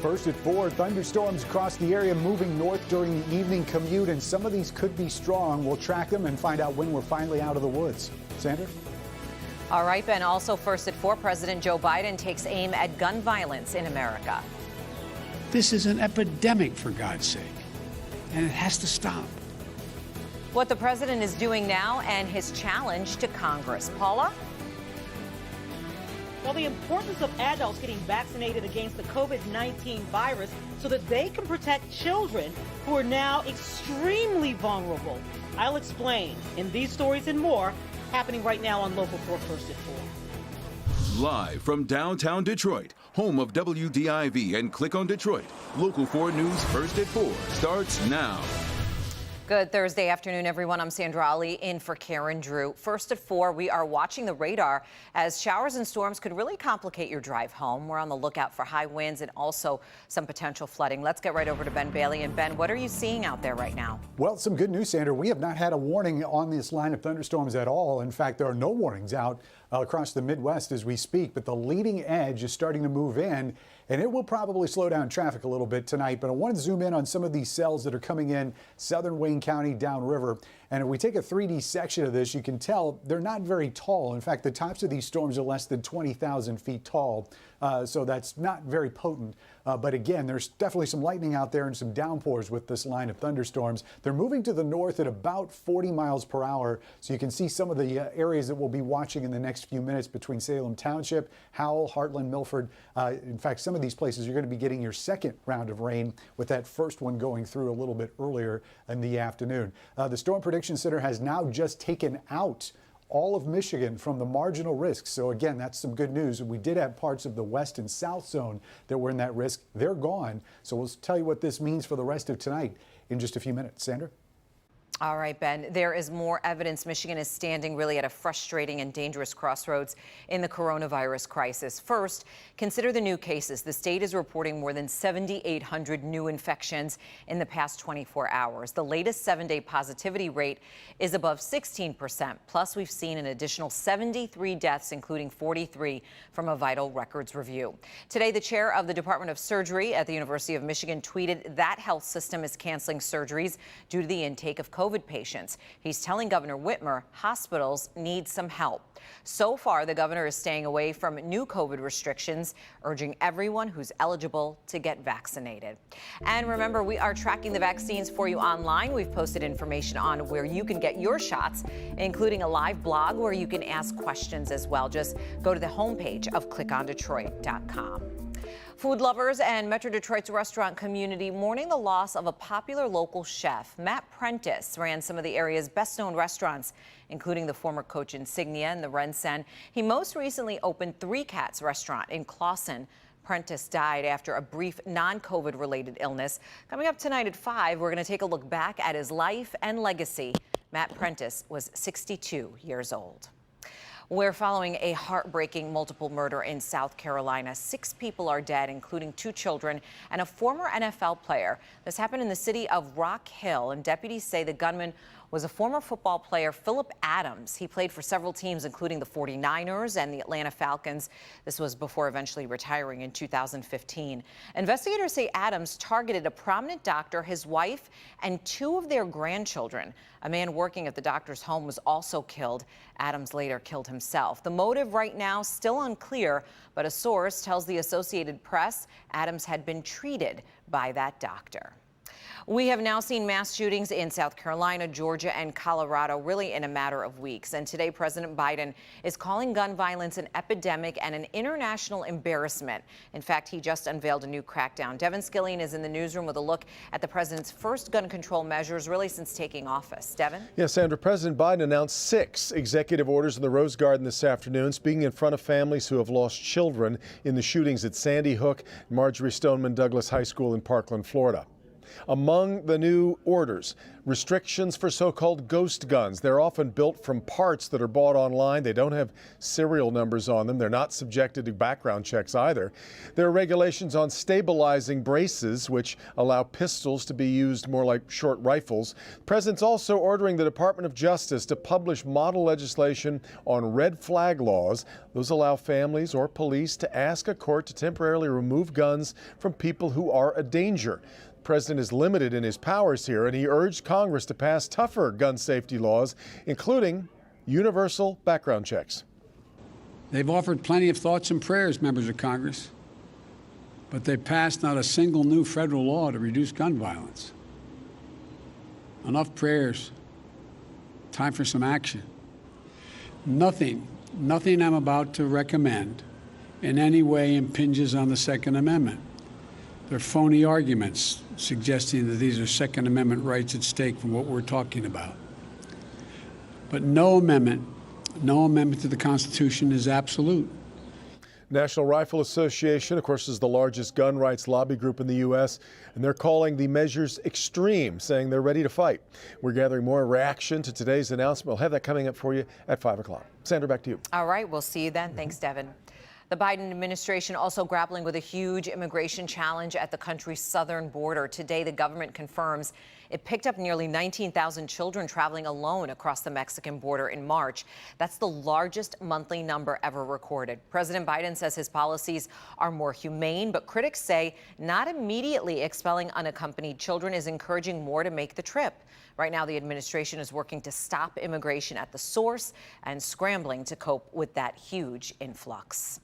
First at 4, thunderstorms across the area moving north during the evening commute, and some of these could be strong. We'll track them and find out when we're finally out of the woods. Sandra? All right, Ben. Also first at 4, President Joe Biden takes aim at gun violence in America. This is an epidemic, for God's sake, and it has to stop. What the president is doing now and his challenge to Congress. Paula? Well, the importance of adults getting vaccinated against the COVID-19 virus so that they can protect children who are now extremely vulnerable. I'll explain in these stories and more happening right now on Local 4 First at 4. Live from downtown Detroit, home of WDIV and Click on Detroit, Local 4 News First at 4 starts now. Good Thursday afternoon, everyone. I'm Sandra Ali in for Karen Drew. First at 4, we are watching the radar as showers and storms could really complicate your drive home. We're on the lookout for high winds and also some potential flooding. Let's get right over to Ben Bailey. And Ben, what are you seeing out there right now? Well, some good news, Sandra. We have not had a warning on this line of thunderstorms at all. In fact, there are no warnings out across the Midwest as we speak, but the leading edge is starting to move in, and it will probably slow down traffic a little bit tonight. But I want to zoom in on some of these cells that are coming in southern Wayne County downriver. And if we take a 3D section of this, you can tell they're not very tall. In fact, the tops of these storms are less than 20,000 feet tall. So that's not very potent. But again, there's definitely some lightning out there and some downpours with this line of thunderstorms. They're moving to the north at about 40 miles per hour. So you can see some of the areas that we'll be watching in the next few minutes between Salem Township, Howell, Heartland, Milford. In fact, some of these places you're going to be getting your second round of rain with that first one going through a little bit earlier in the afternoon. The Storm Prediction Center has now just taken out all of Michigan from the marginal risk. So again, that's some good news. We did have parts of the west and south zone that were in that risk. They're gone. So we'll tell you what this means for the rest of tonight in just a few minutes. Sandra? All right, Ben, there is more evidence Michigan is standing really at a frustrating and dangerous crossroads in the coronavirus crisis. First, consider the new cases. The state is reporting more than 7,800 new infections in the past 24 hours. The latest 7-day positivity rate is above 16%. Plus, we've seen an additional 73 deaths, including 43 from a vital records review. Today, the chair of the Department of Surgery at the University of Michigan tweeted that health system is canceling surgeries due to the intake of COVID patients. He's telling Governor Whitmer hospitals need some help. So far, the governor is staying away from new COVID restrictions, urging everyone who's eligible to get vaccinated. And remember, we are tracking the vaccines for you online. We've posted information on where you can get your shots, including a live blog where you can ask questions as well. Just go to the homepage of clickondetroit.com. Food lovers and Metro Detroit's restaurant community mourning the loss of a popular local chef. Matt Prentice ran some of the area's best-known restaurants, including the former Coach Insignia and the Rensen. He most recently opened Three Cats restaurant in Clawson. Prentice died after a brief non-COVID related illness. Coming up tonight at 5, we're going to take a look back at his life and legacy. Matt Prentice was 62 years old. We're following a heartbreaking multiple murder in South Carolina. 6 people are dead, including 2 children and a former NFL player. This happened in the city of Rock Hill, and deputies say the gunman was a former football player, Philip Adams. He played for several teams, including the 49ers and the Atlanta Falcons. This was before eventually retiring in 2015. Investigators say Adams targeted a prominent doctor, his wife, and 2 of their grandchildren. A man working at the doctor's home was also killed. Adams later killed himself. The motive right now still unclear, but a source tells the Associated Press Adams had been treated by that doctor. We have now seen mass shootings in South Carolina, Georgia, and Colorado really in a matter of weeks. And today, President Biden is calling gun violence an epidemic and an international embarrassment. In fact, he just unveiled a new crackdown. Devin Skillian is in the newsroom with a look at the president's first gun control measures really since taking office. Devin? Yes, Sandra, President Biden announced 6 executive orders in the Rose Garden this afternoon, speaking in front of families who have lost children in the shootings at Sandy Hook, Marjorie Stoneman Douglas High School in Parkland, Florida. Among the new orders, restrictions for so-called ghost guns. They're often built from parts that are bought online. They don't have serial numbers on them. They're not subjected to background checks either. There are regulations on stabilizing braces, which allow pistols to be used more like short rifles. The president's also ordering the Department of Justice to publish model legislation on red flag laws. Those allow families or police to ask a court to temporarily remove guns from people who are a danger. The president is limited in his powers here, and he urged Congress to pass tougher gun safety laws, including universal background checks. They've offered plenty of thoughts and prayers, members of Congress, but they passed not a single new federal law to reduce gun violence. Enough prayers. Time for some action. Nothing I'm about to recommend in any way impinges on the Second Amendment. They're phony arguments suggesting that these are Second Amendment rights at stake from what we're talking about. But no amendment to the Constitution is absolute. National Rifle Association, of course, is the largest gun rights lobby group in the U.S., and they're calling the measures extreme, saying they're ready to fight. We're gathering more reaction to today's announcement. We'll have that coming up for you at 5 o'clock. Sandra, back to you. All right, we'll see you then. Thanks, Devin. The Biden administration also grappling with a huge immigration challenge at the country's southern border. Today, the government confirms it picked up nearly 19,000 children traveling alone across the Mexican border in March. That's the largest monthly number ever recorded. President Biden says his policies are more humane, but critics say not immediately expelling unaccompanied children is encouraging more to make the trip. Right now, the administration is working to stop immigration at the source and scrambling to cope with that huge influx.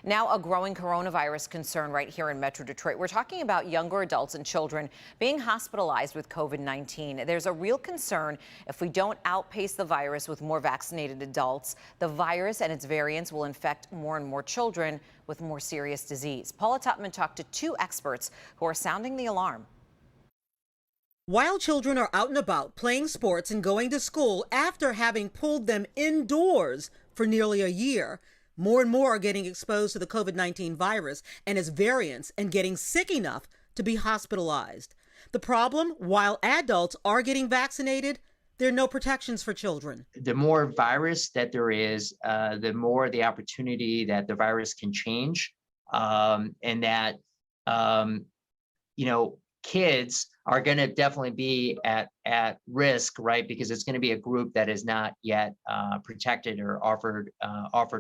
Now, a growing coronavirus concern right here in Metro Detroit. We're talking about younger adults and children being hospitalized with COVID-19. There's a real concern if we don't outpace the virus with more vaccinated adults, the virus and its variants will infect more and more children with more serious disease. Paula Tutman talked to two experts who are sounding the alarm. While children are out and about playing sports and going to school after having pulled them indoors for nearly a year, more and more are getting exposed to the COVID-19 virus and its variants and getting sick enough to be hospitalized. The problem, while adults are getting vaccinated, there are no protections for children. The more virus that there is, the more the opportunity that the virus can change, and that, kids are going to definitely be at risk, right? Because it's going to be a group that is not yet protected or offered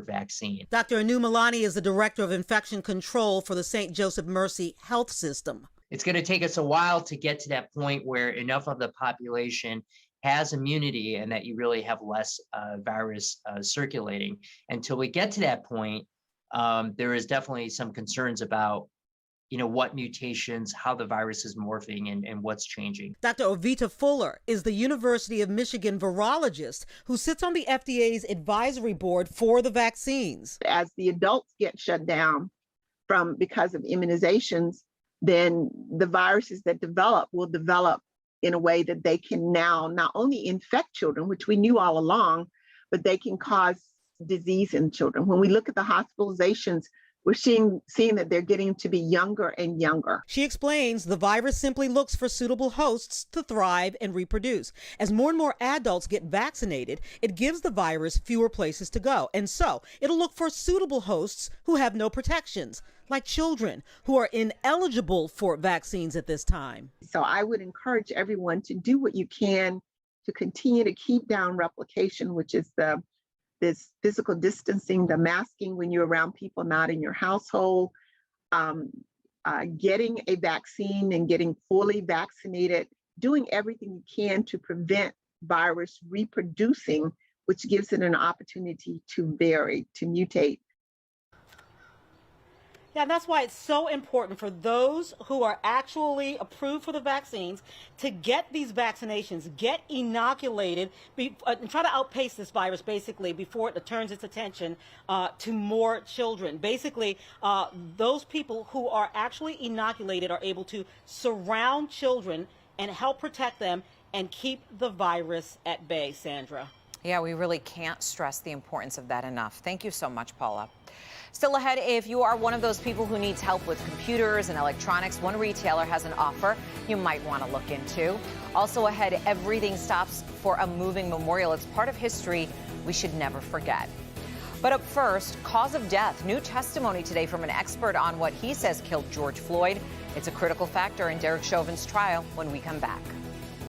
vaccine. Dr. Anu Milani is the director of infection control for the St. Joseph Mercy Health System. It's going to take us a while to get to that point where enough of the population has immunity and that you really have less virus circulating. Until we get to that point, there is definitely some concerns about what mutations, how the virus is morphing and what's changing. Dr. Ovita Fuller is the University of Michigan virologist who sits on the FDA's advisory board for the vaccines. As the adults get shut down because of immunizations, then the viruses that will develop in a way that they can now not only infect children, which we knew all along, but they can cause disease in children. When we look at the hospitalizations, we're seeing that they're getting to be younger and younger. She explains the virus simply looks for suitable hosts to thrive and reproduce. As more and more adults get vaccinated, it gives the virus fewer places to go. And so it'll look for suitable hosts who have no protections, like children who are ineligible for vaccines at this time. So I would encourage everyone to do what you can to continue to keep down replication, which is this physical distancing, the masking when you're around people not in your household, getting a vaccine and getting fully vaccinated, doing everything you can to prevent virus reproducing, which gives it an opportunity to vary, to mutate. Yeah, that's why it's so important for those who are actually approved for the vaccines to get these vaccinations, get inoculated, and try to outpace this virus basically before it turns its attention to more children. Basically, those people who are actually inoculated are able to surround children and help protect them and keep the virus at bay, Sandra. Yeah, we really can't stress the importance of that enough. Thank you so much, Paula. Still ahead, if you are one of those people who needs help with computers and electronics, one retailer has an offer you might want to look into. Also ahead, everything stops for a moving memorial. It's part of history we should never forget. But up first, cause of death. New testimony today from an expert on what he says killed George Floyd. It's a critical factor in Derek Chauvin's trial when we come back.